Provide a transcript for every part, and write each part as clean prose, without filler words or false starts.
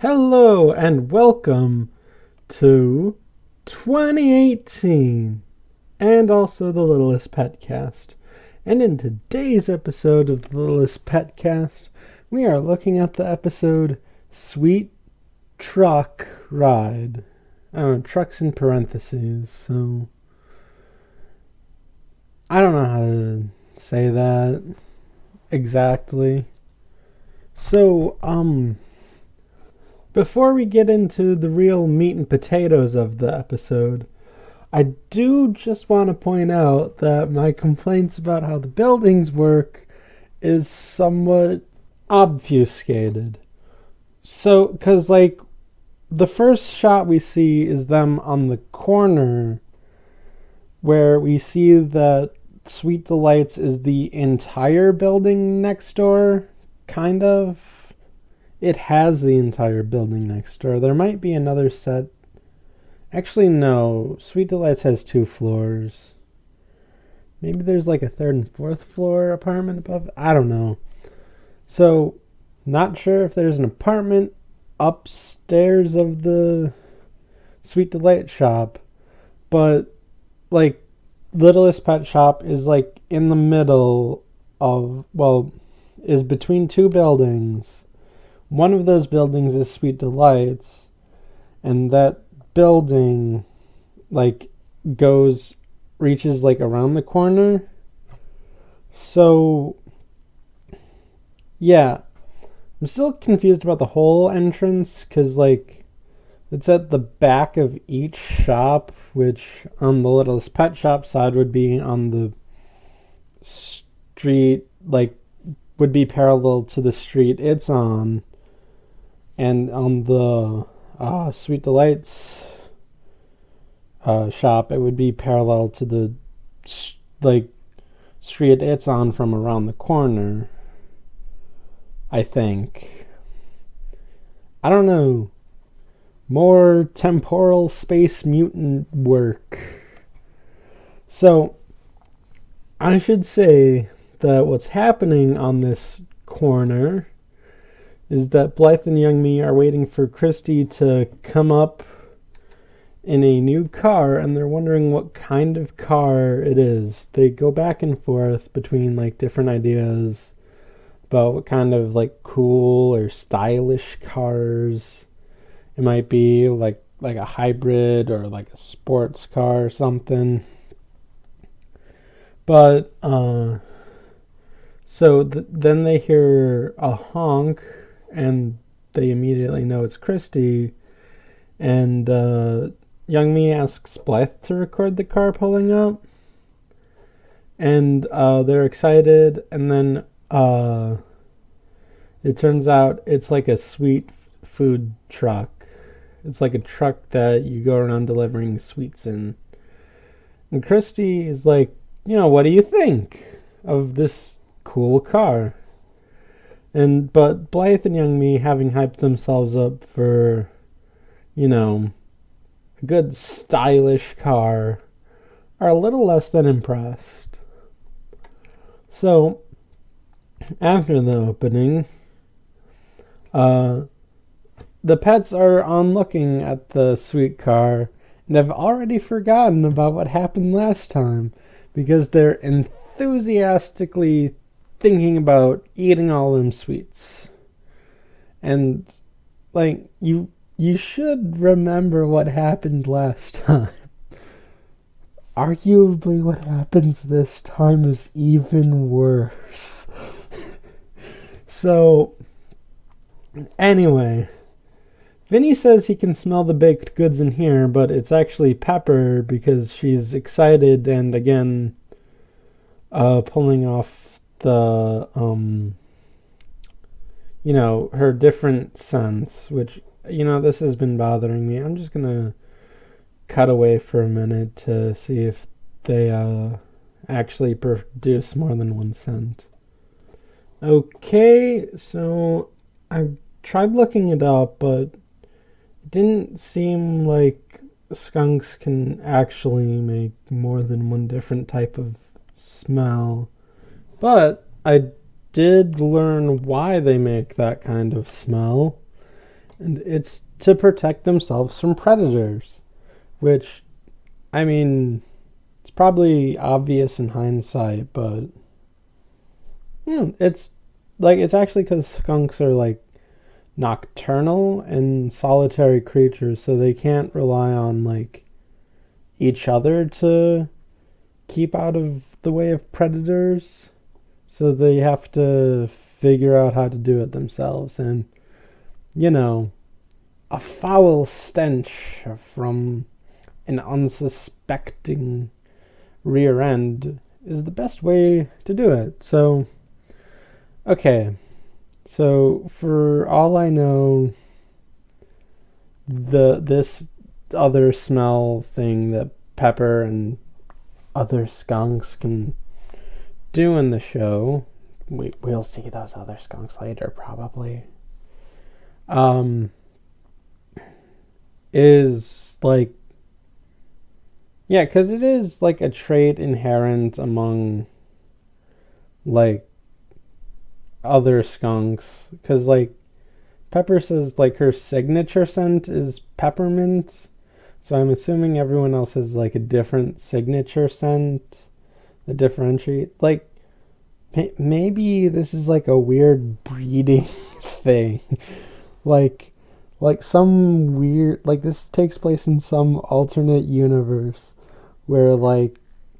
Hello and welcome to 2018 and also the Littlest PetCast. And in today's episode of the Littlest PetCast, we are looking at the episode Sweet Truck Ride. Truck's in parentheses, so I don't know how to say that exactly. So, before we get into the real meat and potatoes of the episode, I do just want to point out that my complaints about how the buildings work is somewhat obfuscated. So, because, the first shot we see is them on the corner where we see that Sweet Delights is the entire building next door, kind of. It has the entire building next door. There might be another set. Actually, no. Sweet Delights has 2 floors. Maybe there's a 3rd and 4th floor apartment above. I don't know. So, not sure if there's an apartment upstairs of the Sweet Delight shop. But, Littlest Pet Shop is, in the middle of, is between 2 buildings. One of those buildings is Sweet Delights, and that building, reaches, around the corner. So, yeah. I'm still confused about the whole entrance, because, it's at the back of each shop, which on the Littlest Pet Shop side would be on the street, would be parallel to the street it's on. And on the Sweet Delights shop, it would be parallel to the street it's on from around the corner, I think. I don't know. More temporal space mutant work. So, I should say that what's happening on this corner is that Blythe and Young Me are waiting for Christie to come up in a new car, and they're wondering what kind of car it is. They go back and forth between different ideas about what kind of cool or stylish cars it might be, like a hybrid or a sports car or something. But then they hear a honk, and they immediately know it's Christie. And Young Me asks Blythe to record the car pulling up. And they're excited. And then it turns out it's a sweet food truck. It's a truck that you go around delivering sweets in. And Christie is what do you think of this cool car? But Blythe and Young Me, having hyped themselves up for, a good stylish car, are a little less than impressed. So, after the opening, the pets are on looking at the sweet car and have already forgotten about what happened last time, because they're enthusiastically thinking about eating all them sweets. And you should remember what happened last time. Arguably what happens this time is even worse. So anyway, Vinny says he can smell the baked goods in here, but it's actually Pepper, because she's excited and again pulling off the her different scents, which this has been bothering me. I'm just gonna cut away for a minute to see if they actually produce more than one scent. Okay, so I tried looking it up, but it didn't seem like skunks can actually make more than one different type of smell. But I did learn why they make that kind of smell. And it's to protect themselves from predators, which, I mean, it's probably obvious in hindsight, but it's actually because skunks are like nocturnal and solitary creatures, so they can't rely on like each other to keep out of the way of predators. So they have to figure out how to do it themselves. And, a foul stench from an unsuspecting rear end is the best way to do it. So, okay. So, for all I know, this other smell thing that Pepper and other skunks can do in the show, we'll see those other skunks later probably, is like, yeah, because it is like a trait inherent among like other skunks, because like Pepper says like her signature scent is peppermint, so I'm assuming everyone else has like a different signature scent that differentiate. Like maybe this is like a weird breeding thing, like some weird, like this takes place in some alternate universe where like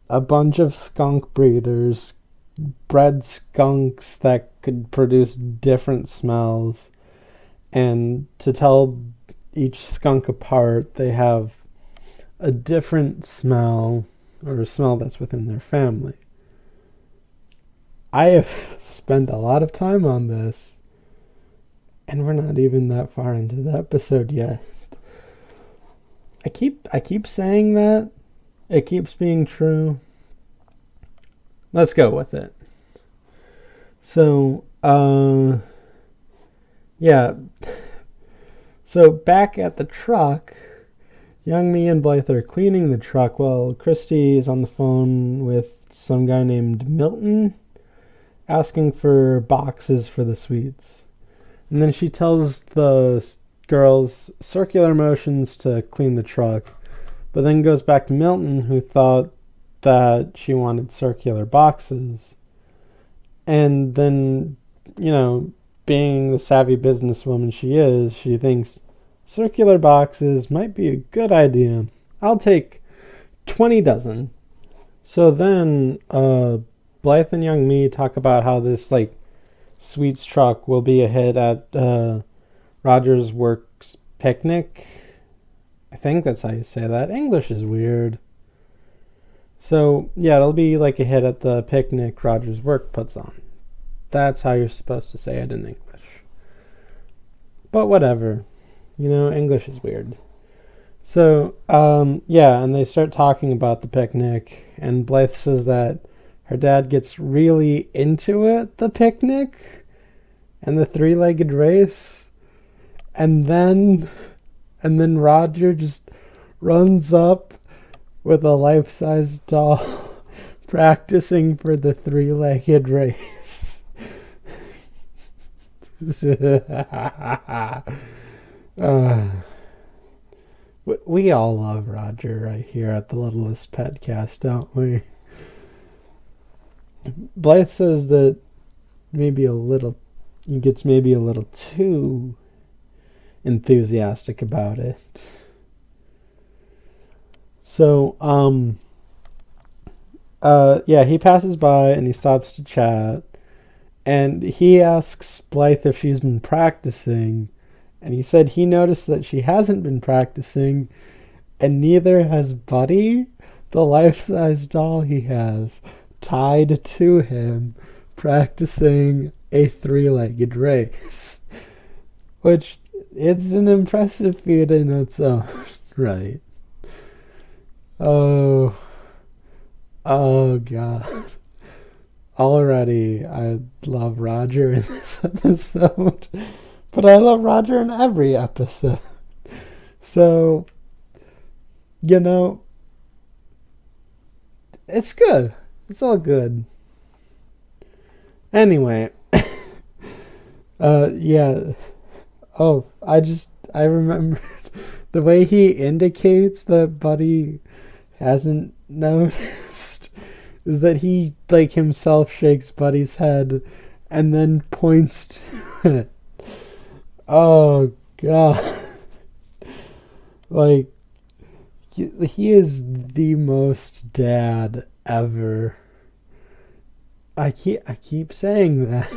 a bunch of skunk breeders bred skunks that could produce different smells, and to tell each skunk apart, they have a different smell, or a smell that's within their family. I have spent a lot of time on this, and we're not even that far into the episode yet. I keep saying that. It keeps being true. Let's go with it. So, yeah. So back at the truck, young me and Blythe are cleaning the truck while Christie is on the phone with some guy named Milton, asking for boxes for the sweets. And then she tells the girls circular motions to clean the truck, but then goes back to Milton, who thought that she wanted circular boxes. And then, being the savvy businesswoman she is, she thinks circular boxes might be a good idea. I'll take 20 dozen. So then Blythe and young me talk about how this like sweets truck will be a hit at Roger's Works picnic. I think that's how you say that. English is weird. So yeah, it'll be like a hit at the picnic Roger's Work puts on. That's how you're supposed to say it in English. But whatever. English is weird. So, yeah, and they start talking about the picnic, and Blythe says that her dad gets really into it, the picnic, and the three-legged race, and then Roger just runs up with a life-size doll practicing for the three-legged race. We all love Roger right here at the Littlest PetCast, don't we? Blythe says that he gets maybe a little too enthusiastic about it. So, yeah, he passes by and he stops to chat, and he asks Blythe if she's been practicing. And he said he noticed that she hasn't been practicing, and neither has Buddy, the life-size doll he has, tied to him, practicing a three-legged race. Which, it's an impressive feat in its own right. Oh God. Already, I love Roger in this episode. But I love Roger in every episode. So, it's good. It's all good. Anyway. Yeah. Oh, I just I remembered the way he indicates that Buddy hasn't noticed is that he, like, himself shakes Buddy's head and then points to it. Oh, God. Like, he is the most dad ever. I keep saying that,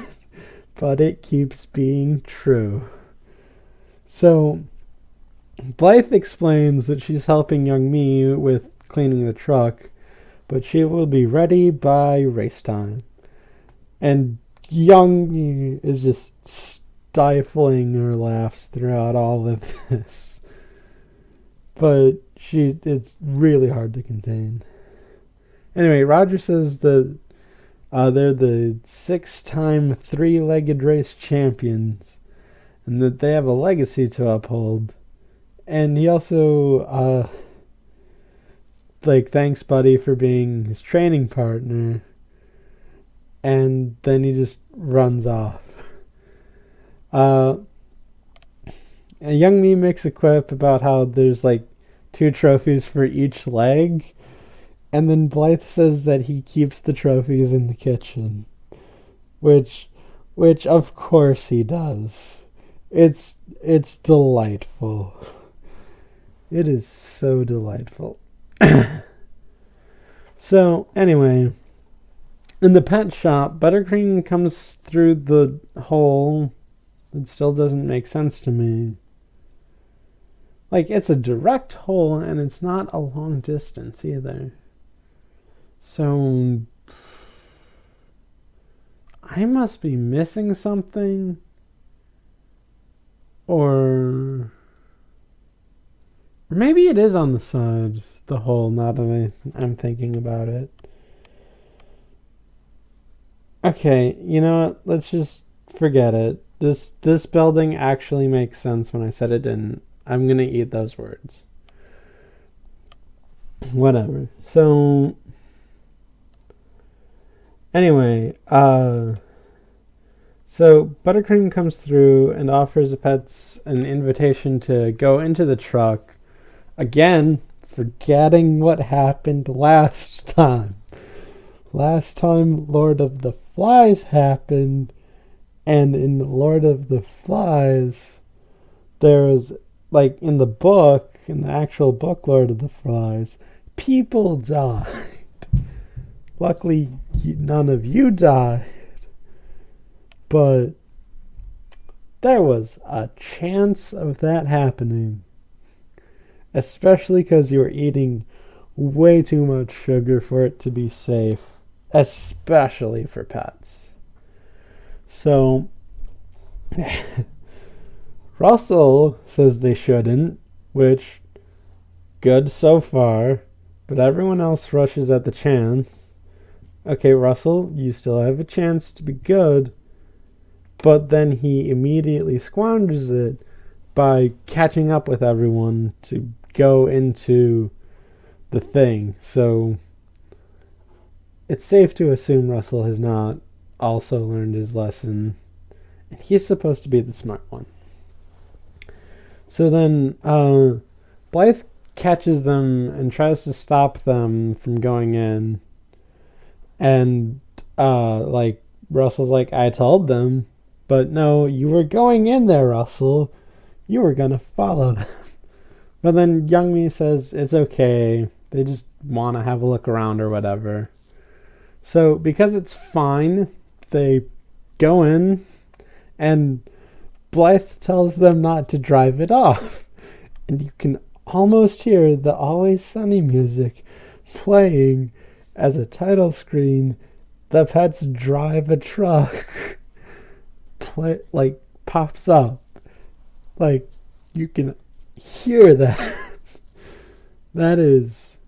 but it keeps being true. So, Blythe explains that she's helping young me with cleaning the truck, but she will be ready by race time. And young me is just stifling her laughs throughout all of this. But it's really hard to contain. Anyway, Roger says that they're the 6-time 3-legged race champions and that they have a legacy to uphold. And he also thanks Buddy for being his training partner, and then he just runs off. And young me makes a quip about how there's 2 trophies for each leg, and then Blythe says that he keeps the trophies in the kitchen, which of course he does. It's delightful. It is so delightful. So, anyway, in the pet shop, Buttercream comes through the hole. It still doesn't make sense to me. It's a direct hole, and it's not a long distance either. So, I must be missing something. Or maybe it is on the side, the hole, now that I'm thinking about it. Okay, you know what? Let's just forget it. This building actually makes sense when I said it didn't. I'm going to eat those words. Whatever. So, anyway, so Buttercream comes through and offers the pets an invitation to go into the truck. Again, forgetting what happened last time. Last time Lord of the Flies happened, and in Lord of the Flies, there was, in the actual book Lord of the Flies, people died. Luckily, none of you died. But there was a chance of that happening. Especially because you were eating way too much sugar for it to be safe. Especially for pets. So, Russell says they shouldn't, which, good so far, but everyone else rushes at the chance. Okay, Russell, you still have a chance to be good, but then he immediately squanders it by catching up with everyone to go into the thing. So it's safe to assume Russell has not also learned his lesson, and he's supposed to be the smart one. So then Blythe catches them and tries to stop them from going in, and Russell's like, I told them. But no, you were going in there, Russell. You were going to follow them. But then Youngmi says it's okay. They just want to have a look around or whatever. So because it's fine, they go in, and Blythe tells them not to drive it off. And you can almost hear the Always Sunny music playing as a title screen. The pets drive a truck. Pops up. You can hear that. That is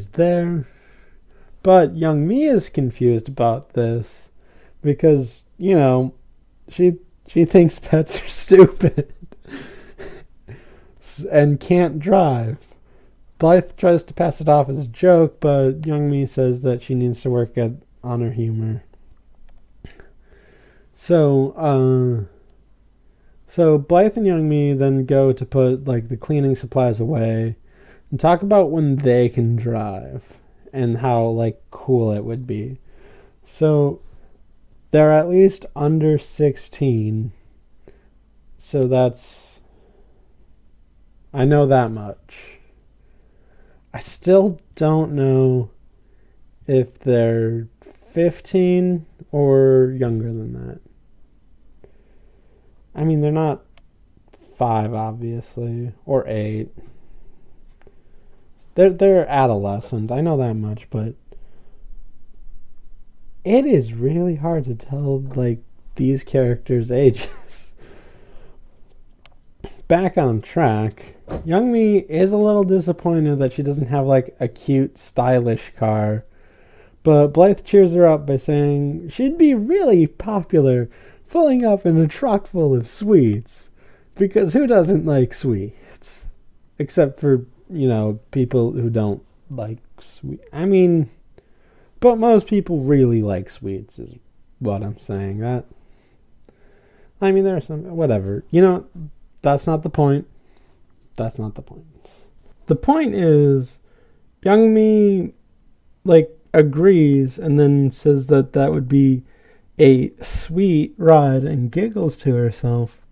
there. But young me is confused about this because, she thinks pets are stupid and can't drive. Blythe tries to pass it off as a joke, but young me says that she needs to work on her humor. So So Blythe and Youngmi then go to put like the cleaning supplies away and talk about when they can drive and how like cool it would be. So they're at least under 16. So I know that much. I still don't know if they're 15 or younger than that. I mean, they're not 5, obviously, or 8. They're adolescent. I know that much, but it is really hard to tell like these characters' ages. Back on track, Youngmi is a little disappointed that she doesn't have like a cute, stylish car. But Blythe cheers her up by saying she'd be really popular filling up in a truck full of sweets. Because who doesn't like sweets? Except for, people who don't like sweets. I mean, but most people really like sweets is what I'm saying. There are some, whatever. That's not the point. That's not the point. The point is, Youngmi, agrees and then says that would be a sweet ride and giggles to herself.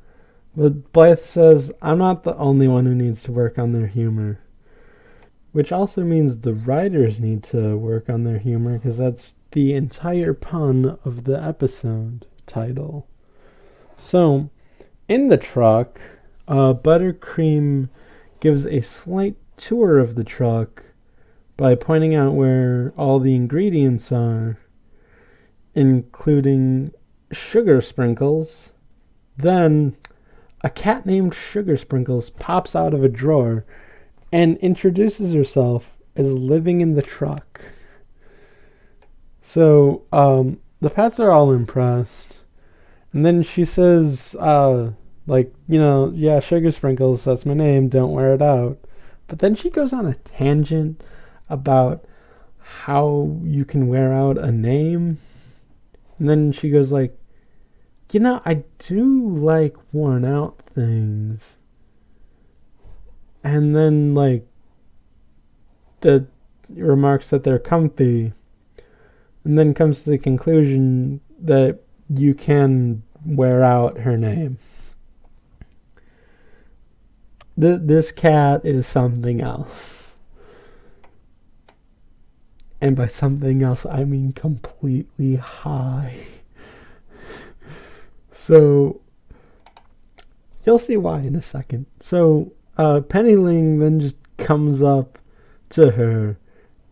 But Blythe says, I'm not the only one who needs to work on their humor. Which also means the writers need to work on their humor, because that's the entire pun of the episode title. So, in the truck, Buttercream gives a slight tour of the truck by pointing out where all the ingredients are, including sugar sprinkles. Then a cat named Sugar Sprinkles pops out of a drawer and introduces herself as living in the truck. So the pets are all impressed. And then she says, yeah, Sugar Sprinkles, that's my name, don't wear it out. But then she goes on a tangent about how you can wear out a name. And then she goes I do like worn out things. And then the remarks that they're comfy. And then comes to the conclusion that you can wear out her name. This cat is something else. And by something else, I mean completely high. So, you'll see why in a second. So, Penny Ling then just comes up to her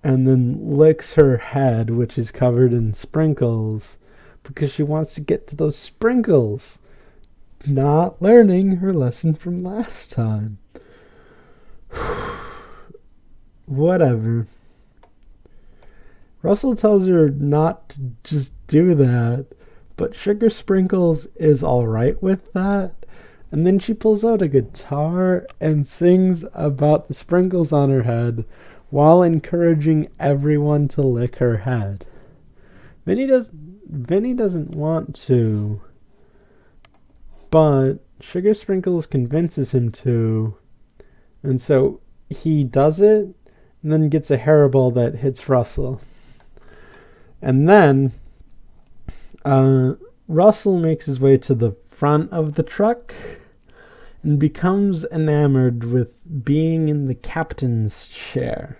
and then licks her head, which is covered in sprinkles, because she wants to get to those sprinkles. Not learning her lesson from last time. Whatever. Russell tells her not to just do that, but Sugar Sprinkles is alright with that. And then she pulls out a guitar and sings about the sprinkles on her head while encouraging everyone to lick her head. Vinny doesn't want to, but Sugar Sprinkles convinces him to, and so he does it and then gets a hairball that hits Russell. And then Russell makes his way to the front of the truck and becomes enamored with being in the captain's chair,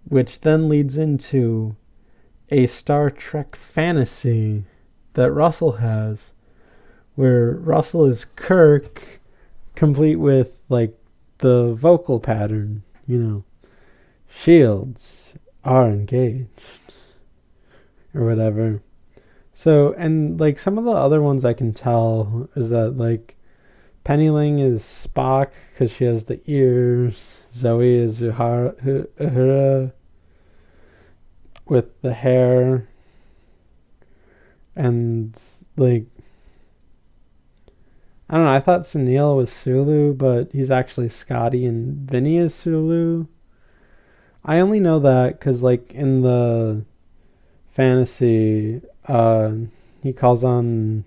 which then leads into a Star Trek fantasy that Russell has, where Russell is Kirk, complete with the vocal pattern, shields are engaged or whatever. So, and some of the other ones I can tell is that Penny Ling is Spock because she has the ears. Zoe is Uhura with the hair. And I don't know, I thought Sunil was Sulu, but he's actually Scotty and Vinny is Sulu. I only know that because in the fantasy, he calls on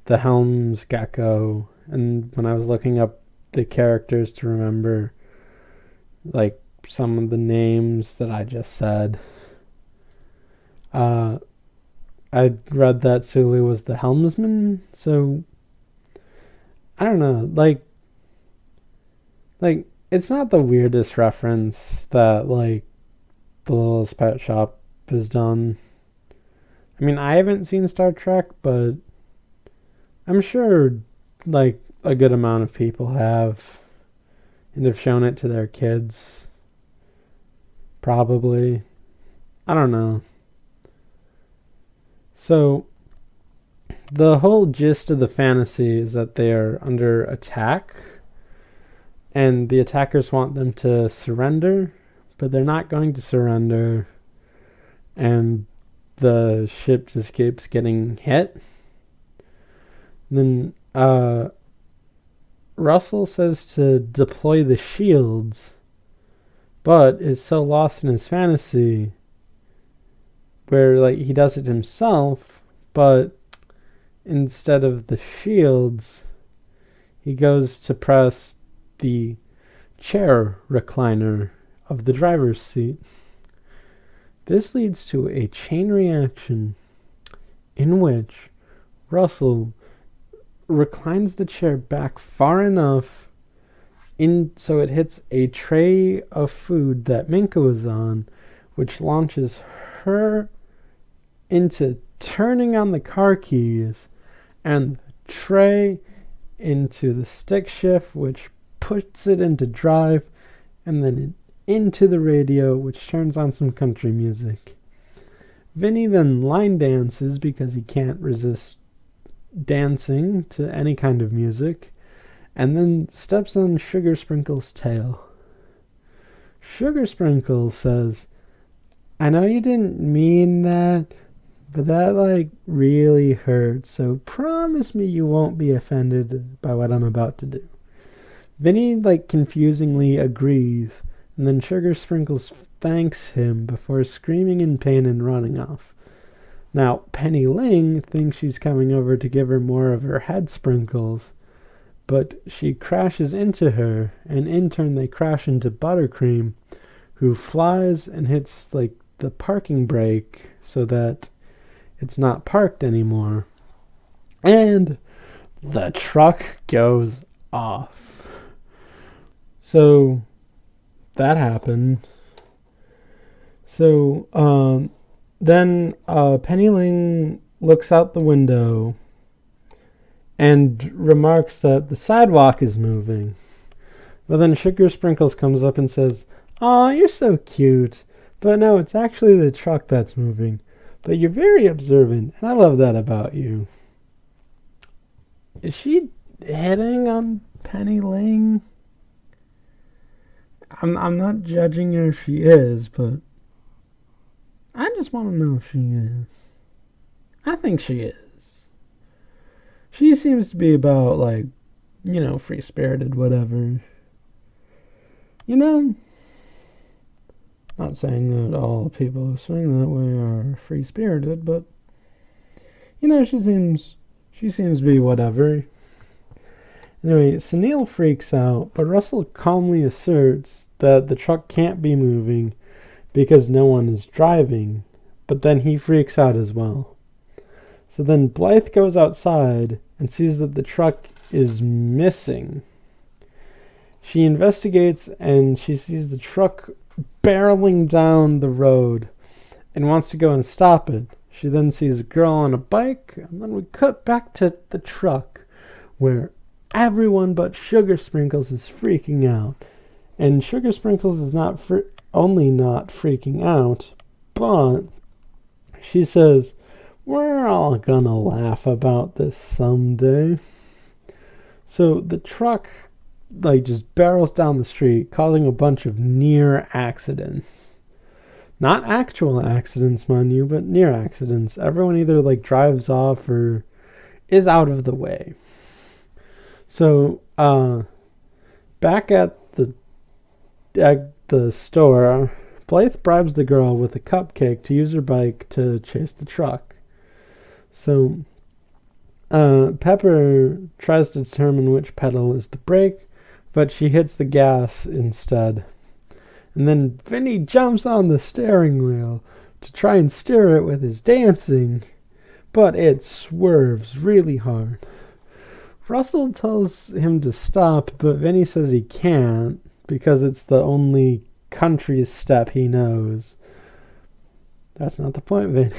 the Helms gecko, and when I was looking up the characters to remember, like, some of the names that I just said, I read that Sulu was the helmsman, so I don't know, like, it's not the weirdest reference that, like, the Littlest Pet Shop has done. I mean, I haven't seen Star Trek, but I'm sure, like, a good amount of people have, and have shown it to their kids. Probably. I don't know. So, the whole gist of the fantasy is that they are under attack, and the attackers want them to surrender, but they're not going to surrender, and the ship just keeps getting hit. Then Russell says to deploy the shields, but is so lost in his fantasy where, like, he does it himself, but instead of the shields, he goes to press the chair recliner of the driver's seat. This leads to a chain reaction in which Russell reclines the chair back far enough so it hits a tray of food that Minka was on, which launches her into turning on the car keys, and the tray into the stick shift, which puts it into drive, and then into the radio, which turns on some country music. Vinny then line dances because he can't resist dancing to any kind of music, and then steps on Sugar Sprinkle's tail. Sugar Sprinkle says, "I know you didn't mean that, but that, like, really hurts, so promise me you won't be offended by what I'm about to do." Vinny, like, confusingly agrees, and then Sugar Sprinkles thanks him before screaming in pain and running off. Now, Penny Ling thinks she's coming over to give her more of her head sprinkles, but she crashes into her, and in turn they crash into Buttercream, who flies and hits, like, the parking brake so that it's not parked anymore. And the truck goes off. So that happened. So then Penny Ling looks out the window and remarks that the sidewalk is moving. But then Sugar Sprinkles comes up and says, "Aw, you're so cute. But no, it's actually the truck that's moving. But you're very observant, and I love that about you." Is she hitting on Penny Ling? I'm not judging her if she is, but I just want to know if she is. I think she is. She seems to be about, like, you know, free-spirited, whatever. You know? Not saying that all people who swing that way are free-spirited, but, you know, she seems to be whatever. Anyway, Sunil freaks out, but Russell calmly asserts that the truck can't be moving because no one is driving, but then he freaks out as well. So then Blythe goes outside and sees that the truck is missing. She investigates and she sees the truck barreling down the road and wants to go and stop it. She then sees a girl on a bike, and then we cut back to the truck where everyone but Sugar Sprinkles is freaking out. And Sugar Sprinkles is not only not freaking out, but she says, "We're all gonna laugh about this someday." So the truck, like, just barrels down the street, causing a bunch of near accidents. Not actual accidents, mind you, but near accidents. Everyone either, like, drives off or is out of the way. So, back at the store, Blythe bribes the girl with a cupcake to use her bike to chase the truck. So, Pepper tries to determine which pedal is the brake, but she hits the gas instead. And then Vinny jumps on the steering wheel to try and steer it with his dancing, but it swerves really hard. Russell tells him to stop, but Vinny says he can't because it's the only country step he knows. That's not the point, Vinny.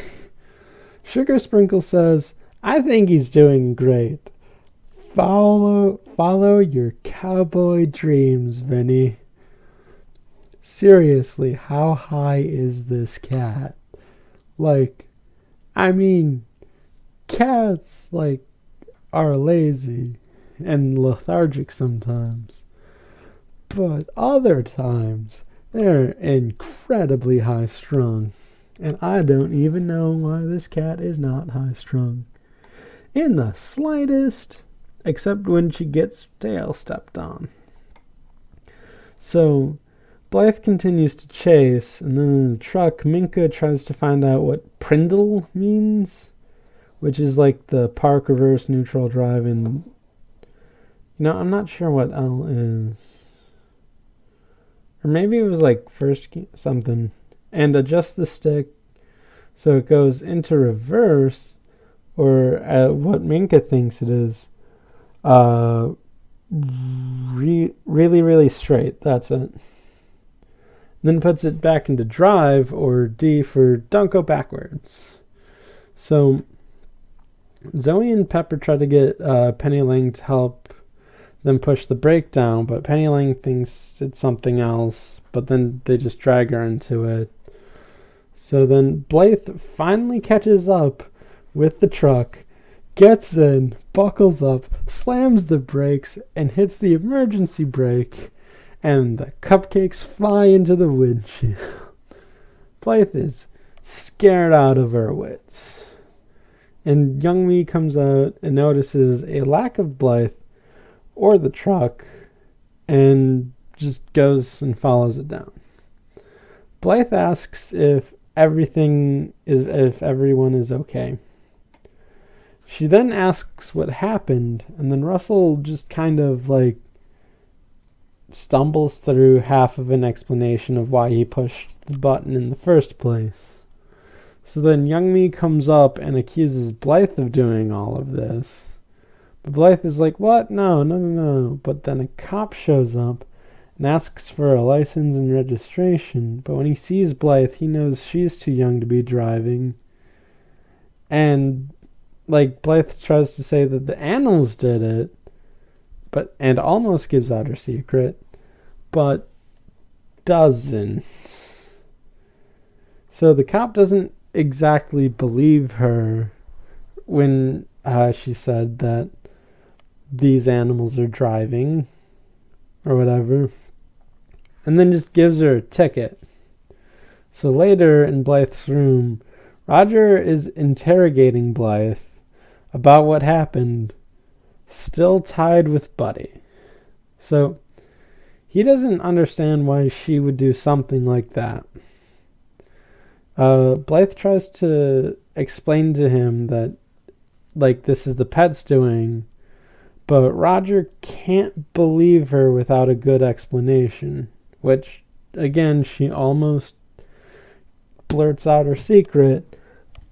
Sugar Sprinkle says, I think he's doing great. Follow your cowboy dreams, Vinny. Seriously, how high is this cat? Cats, are lazy and lethargic sometimes. But other times, they're incredibly high-strung. And I don't even know why this cat is not high-strung. In the slightest, except when she gets tail stepped on. So, Blythe continues to chase, and then in the truck, Minka tries to find out what Prindle means, which is like the park reverse neutral drive in... I'm not sure what L is. Or maybe it was first something. And adjust the stick so it goes into reverse, or what Minka thinks it is. Really, really straight. That's it. Then puts it back into drive, or D for don't go backwards. So Zoe and Pepper try to get Penny Lane to help them push the brake down, but Penny Lane thinks it's something else, but then they just drag her into it. So then Blythe finally catches up with the truck, gets in, buckles up, slams the brakes, and hits the emergency brake, and the cupcakes fly into the windshield. Blythe is scared out of her wits. And Young Me comes out and notices a lack of Blythe or the truck, and just goes and follows it down. Blythe asks if everyone is okay. She then asks what happened, and then Russell just kind of stumbles through half of an explanation of why he pushed the button in the first place. So then Young Me comes up and accuses Blythe of doing all of this. But Blythe is like, what? No. But then a cop shows up and asks for a license and registration. But when he sees Blythe, he knows she's too young to be driving. And, Blythe tries to say that the animals did it, and almost gives out her secret, but doesn't. So the cop doesn't exactly believe her when she said that these animals are driving or whatever, and then just gives her a ticket. So later in Blythe's room, Roger is interrogating Blythe about what happened, still tied with Buddy. So he doesn't understand why she would do something like that. Blythe tries to explain to him that this is the pet's doing, but Roger can't believe her without a good explanation, which, again, she almost blurts out her secret,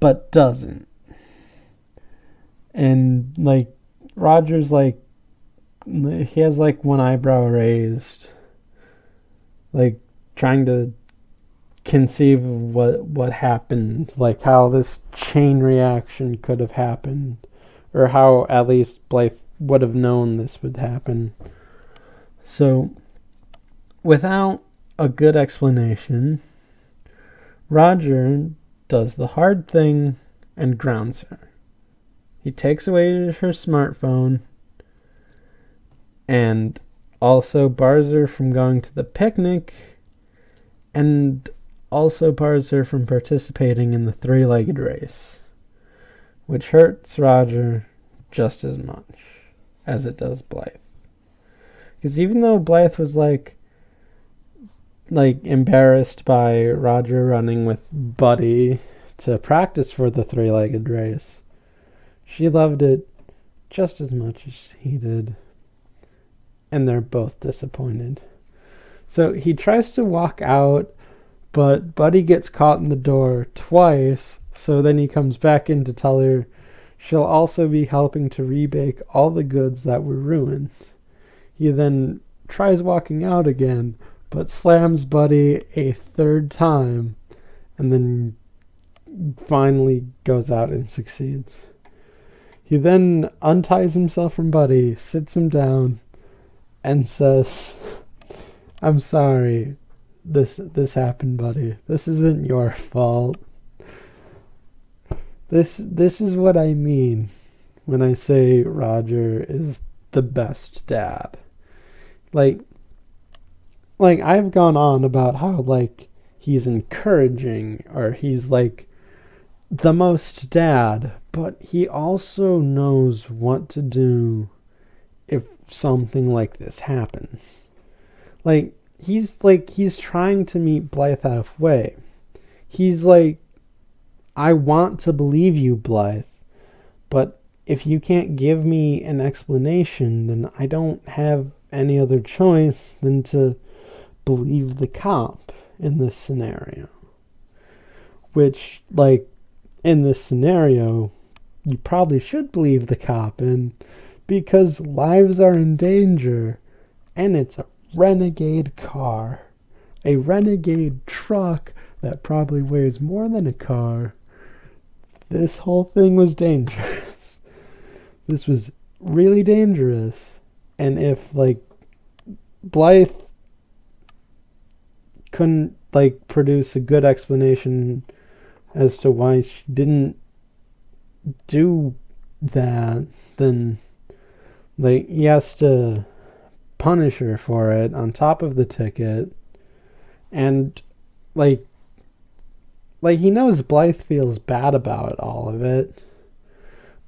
but doesn't. And, Roger's, he has, one eyebrow raised, trying to conceive of what happened, how this chain reaction could have happened, or how at least Blythe would have known this would happen. So, without a good explanation, Roger does the hard thing and grounds her. He takes away her smartphone and also bars her from going to the picnic, and also bars her from participating in the three-legged race, which hurts Roger just as much as it does Blythe. Because even though Blythe was embarrassed by Roger running with Buddy to practice for the three-legged race, she loved it just as much as he did. And they're both disappointed. So he tries to walk out, but Buddy gets caught in the door twice, so then he comes back in to tell her she'll also be helping to rebake all the goods that were ruined. He then tries walking out again, but slams Buddy a third time, and then finally goes out and succeeds. He then unties himself from Buddy, sits him down, and says, "I'm sorry this happened, Buddy. This isn't your fault. This is what I mean when I say Roger is the best dad." Like I've gone on about how he's encouraging, or he's the most dad, but he also knows what to do if something like this happens. He's trying to meet Blythe halfway. He's I want to believe you, Blythe, but if you can't give me an explanation, then I don't have any other choice than to believe the cop in this scenario. Which, in this scenario, you probably should believe the cop in, because lives are in danger, and it's a renegade car. A renegade truck that probably weighs more than a car. This whole thing was dangerous. This was really dangerous. And if, Blythe couldn't, produce a good explanation as to why she didn't do that, then, he has to punish her for it on top of the ticket. And, he knows Blythe feels bad about all of it,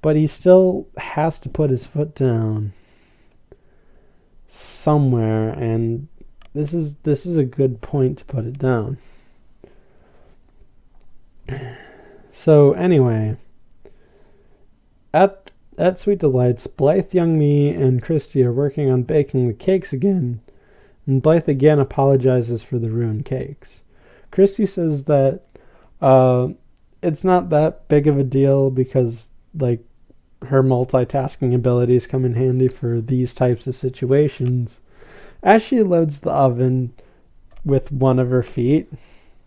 but he still has to put his foot down somewhere, and this is a good point to put it down. So anyway, at Sweet Delights, Blythe, Young Me, and Christie are working on baking the cakes again, and Blythe again apologizes for the ruined cakes. Christie says that it's not that big of a deal because her multitasking abilities come in handy for these types of situations. As she loads the oven with one of her feet,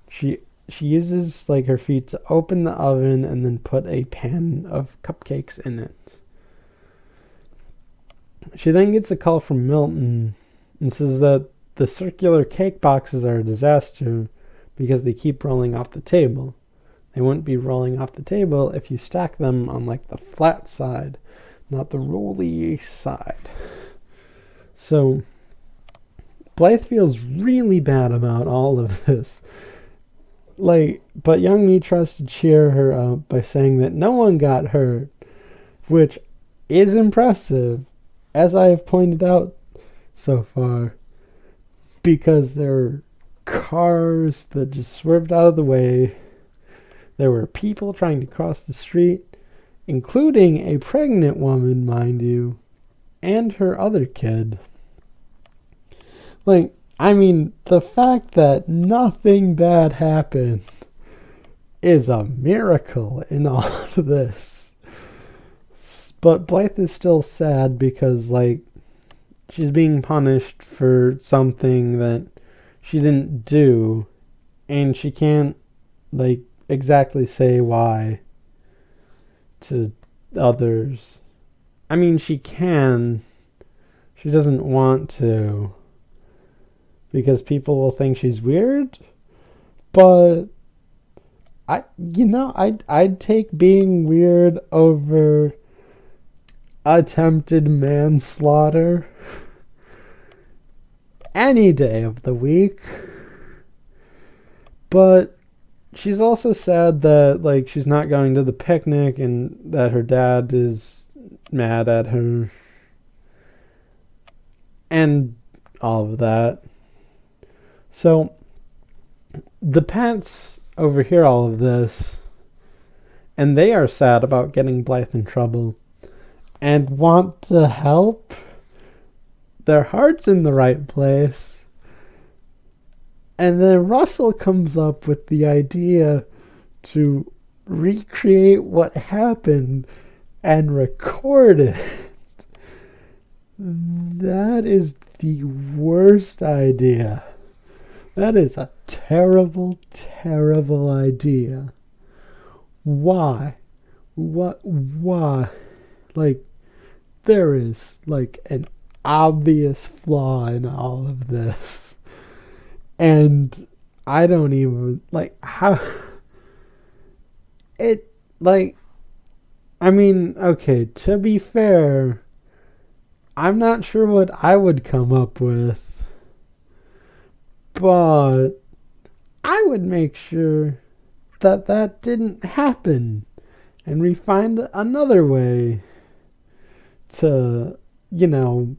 she uses her feet to open the oven and then put a pan of cupcakes in it. She then gets a call from Milton and says that the circular cake boxes are a disaster because they keep rolling off the table. They wouldn't be rolling off the table if you stack them on the flat side, not the rolly side. So Blythe feels really bad about all of this. But Young Me tries to cheer her up by saying that no one got hurt, which is impressive, as I have pointed out so far, because there were cars that just swerved out of the way. There were people trying to cross the street, including a pregnant woman, mind you, and her other kid. The fact that nothing bad happened is a miracle in all of this. But Blythe is still sad because, she's being punished for something that she didn't do, and she can't, exactly say why to others. I mean, she can. She doesn't want to, because people will think she's weird. But I'd take being weird over attempted manslaughter any day of the week. But she's also sad that she's not going to the picnic and that her dad is mad at her and all of that. So the pets overhear all of this, and they are sad about getting Blythe in trouble. and want to help. Their heart's in the right place. And then Russell comes up with the idea to recreate what happened and record it. That is the worst idea. That is a terrible, terrible idea. Why? Why? Like, there is, like, an obvious flaw in all of this. And I don't even, like, how... It, like... I mean, okay, to be fair, I'm not sure what I would come up with. But I would make sure that that didn't happen. And we find another way to, you know,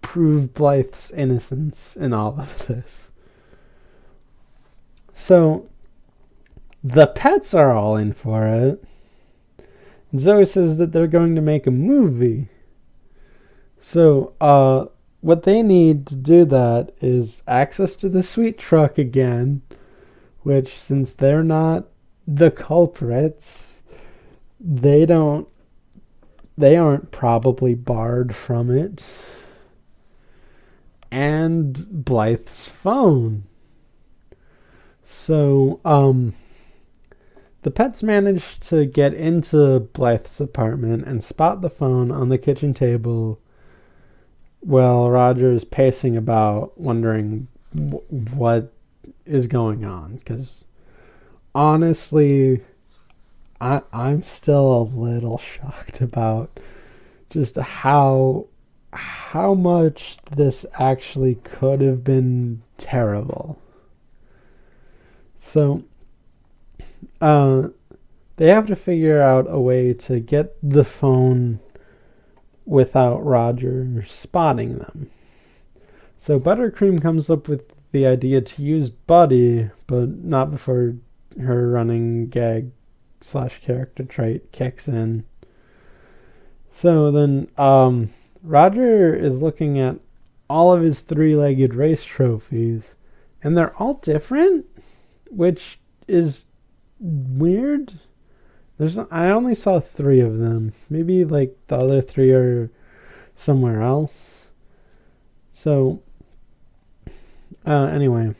prove Blythe's innocence in all of this. So, the pets are all in for it. Zoe says that they're going to make a movie. So, what they need to do that is access to the sweet truck again, which, since they're not the culprits, they aren't probably barred from it. And Blythe's phone. So, the pets manage to get into Blythe's apartment and spot the phone on the kitchen table while Roger is pacing about, wondering what is going on. Because, honestly, I'm still a little shocked about just how much this actually could have been terrible. So, they have to figure out a way to get the phone without Roger spotting them. So Buttercream comes up with the idea to use Buddy, but not before her running gag / character trait kicks in. So then Roger is looking at all of his three-legged race trophies, and they're all different, which is weird. I only saw 3 of them. Maybe like the other 3 are somewhere else. So anyway,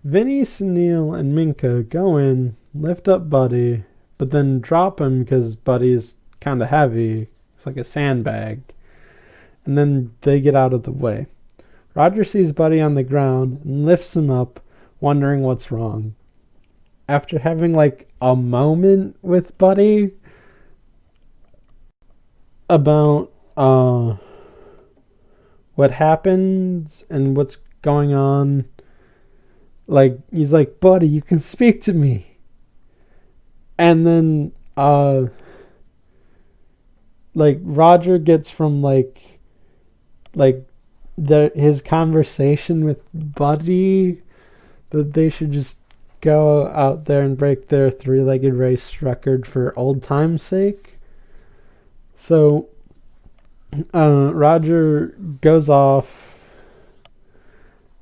Vinny, Sunil, and Minka go in, lift up Buddy, but then drop him because Buddy's kind of heavy. It's like a sandbag. And then they get out of the way. Roger sees Buddy on the ground and lifts him up, wondering what's wrong. After having like a moment with Buddy about what happens and what's going on, like he's like, Buddy, you can speak to me. And then like Roger gets from like his conversation with Buddy that they should just go out there and break their three-legged race record for old time's sake. So Roger goes off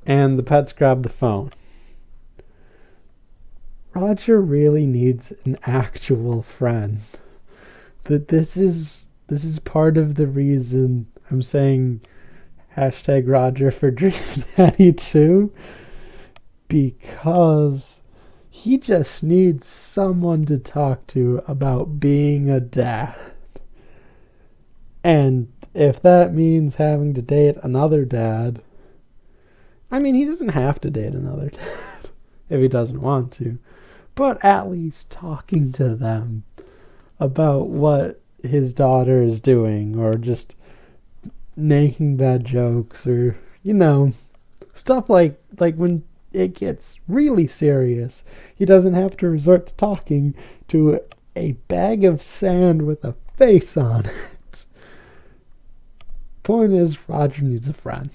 and the pets grab the phone. Roger really needs an actual friend. That this is part of the reason I'm saying #Roger for Dream Daddy 2, because he just needs someone to talk to about being a dad. And if that means having to date another dad, I mean, he doesn't have to date another dad if he doesn't want to, but at least talking to them about what his daughter is doing, or just making bad jokes, or, you know, stuff like when it gets really serious, he doesn't have to resort to talking to a bag of sand with a face on it. Point is, Roger needs a friend.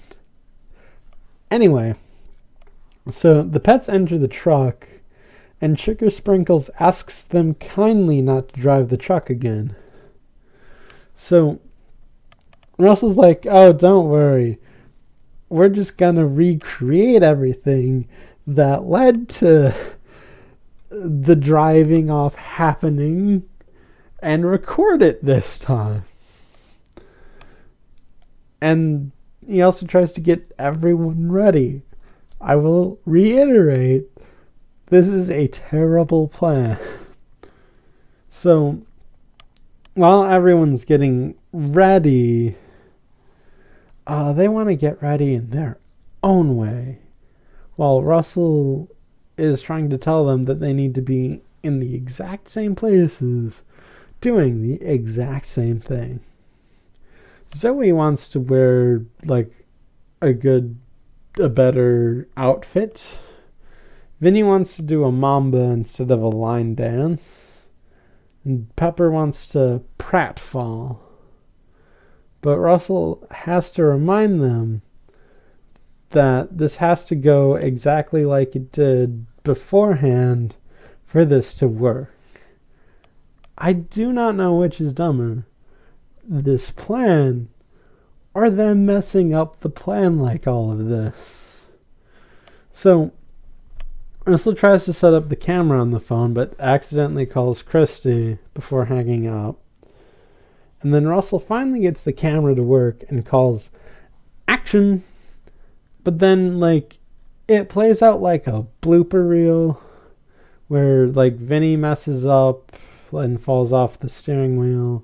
Anyway, so the pets enter the truck, and Sugar Sprinkles asks them kindly not to drive the truck again. So Russell's like, oh, don't worry. We're just going to recreate everything that led to the driving off happening and record it this time. And he also tries to get everyone ready. I will reiterate, this is a terrible plan. So, while everyone's getting ready, they want to get ready in their own way. While Russell is trying to tell them that they need to be in the exact same places, doing the exact same thing. Zoe wants to wear, like, a better outfit. Vinny wants to do a mamba instead of a line dance. And Pepper wants to pratfall. But Russell has to remind them that this has to go exactly like it did beforehand for this to work. I do not know which is dumber, this plan or them messing up the plan like all of this. So Russell tries to set up the camera on the phone but accidentally calls Christie before hanging up. And then Russell finally gets the camera to work and calls action. But then, like, it plays out like a blooper reel where, like, Vinny messes up and falls off the steering wheel.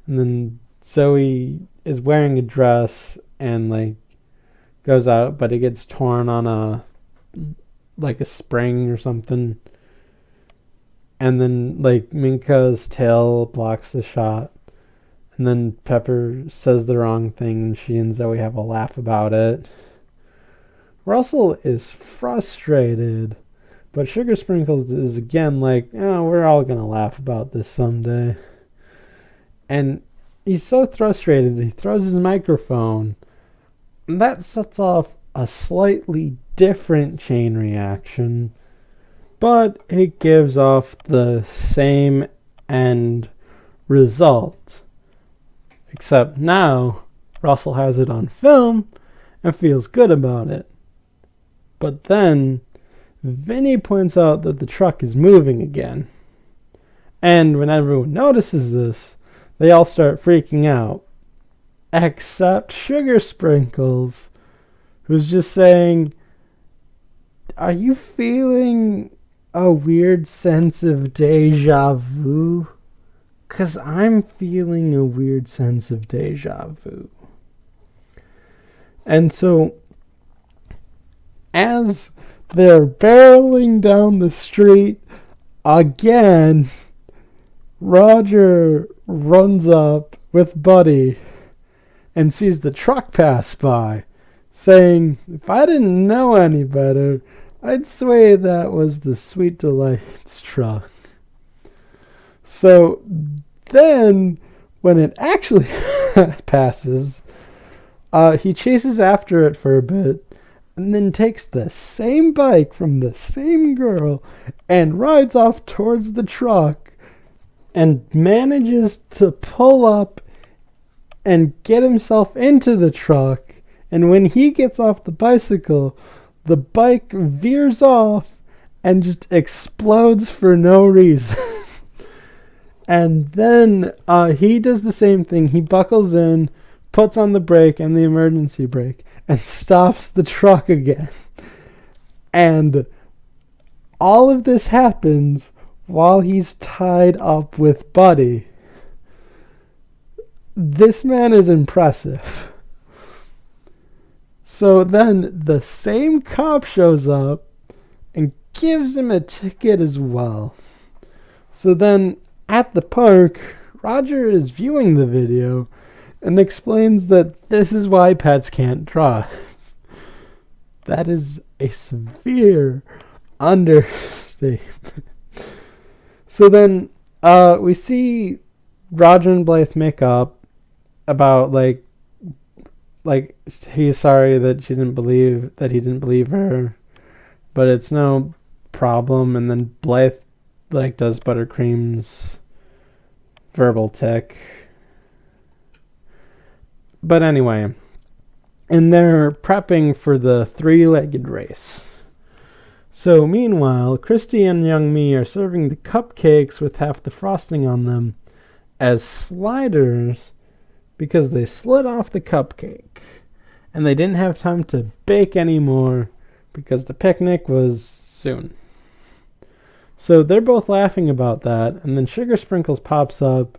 And then Zoe is wearing a dress and, like, goes out, but it gets torn on a spring or something. And then, like, Minka's tail blocks the shot. And then Pepper says the wrong thing and she and Zoe have a laugh about it. Russell is frustrated, but Sugar Sprinkles is again like, oh, we're all going to laugh about this someday. And he's so frustrated, he throws his microphone. And that sets off a slightly different chain reaction, but it gives off the same end result. Except now, Russell has it on film and feels good about it. But then, Vinny points out that the truck is moving again. And when everyone notices this, they all start freaking out. Except Sugar Sprinkles, who's just saying, are you feeling a weird sense of deja vu? 'Cause I'm feeling a weird sense of deja vu. And so, as they're barreling down the street again, Roger runs up with Buddy and sees the truck pass by, saying, if I didn't know any better, I'd say that was the Sweet Delights truck. So then, when it actually passes, he chases after it for a bit, and then takes the same bike from the same girl and rides off towards the truck and manages to pull up and get himself into the truck. And when he gets off the bicycle, the bike veers off and just explodes for no reason. And then he does the same thing. He buckles in, puts on the brake and the emergency brake, and stops the truck again. And all of this happens while he's tied up with Buddy. This man is impressive. So then the same cop shows up and gives him a ticket as well. So then at the park, Roger is viewing the video and explains that this is why pets can't drive. That is a severe understatement. So then we see Roger and Blythe make up about like he's sorry that he didn't believe her, but it's no problem. And then Blythe does Buttercream's verbal tick, But anyway, and they're prepping for the three-legged race. So meanwhile, Christy and young me are serving the cupcakes with half the frosting on them as sliders because they slid off the cupcake and they didn't have time to bake anymore because the picnic was soon. So they're both laughing about that, and then Sugar Sprinkles pops up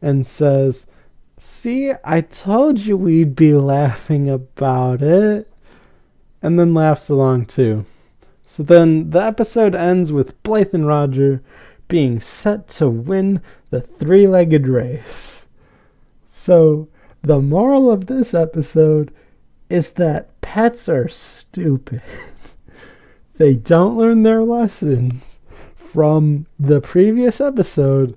and says, "See, I told you we'd be laughing about it," and then laughs along too. So then the episode ends with Blythe and Roger being set to win the three-legged race. So the moral of this episode is that pets are stupid. They don't learn their lessons from the previous episode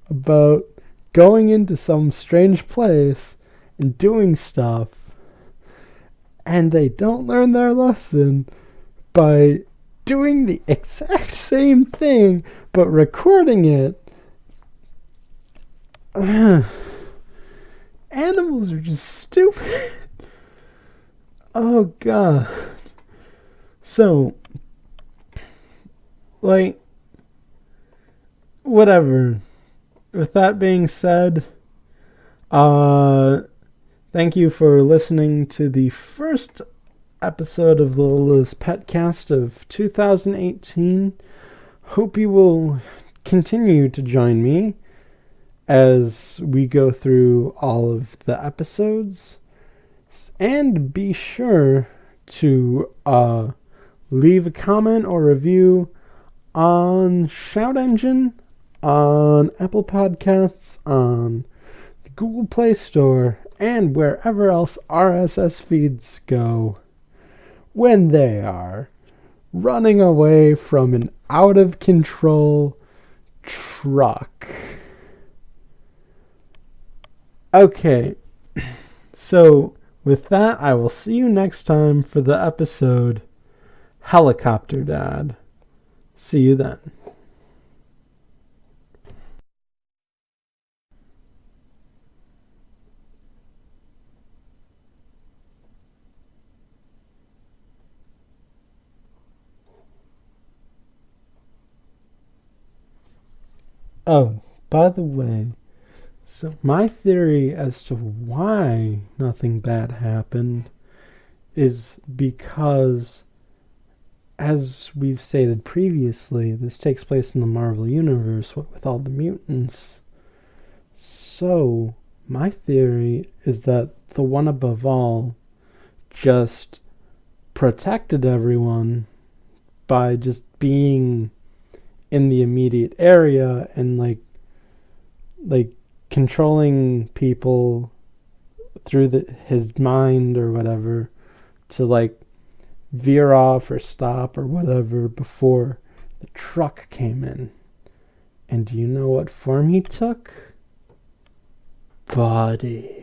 about going into some strange place and doing stuff. And they don't learn their lesson by doing the exact same thing but recording it. Animals are just stupid. Oh god. So, like, whatever. With that being said, thank you for listening to the first episode of the Littlest PetCast of 2018. Hope you will continue to join me as we go through all of the episodes. And be sure to leave a comment or review on Shout Engine, on Apple Podcasts, on the Google Play Store, and wherever else RSS feeds go when they are running away from an out-of-control truck. Okay, so with that, I will see you next time for the episode Helicopter Dad. See you then. Oh, by the way, so my theory as to why nothing bad happened is because, as we've stated previously, this takes place in the Marvel Universe with all the mutants. So, my theory is that the one above all just protected everyone by just being in the immediate area and like controlling people through his mind or whatever to like veer off or stop or whatever before the truck came in. And do you know what form he took? Body.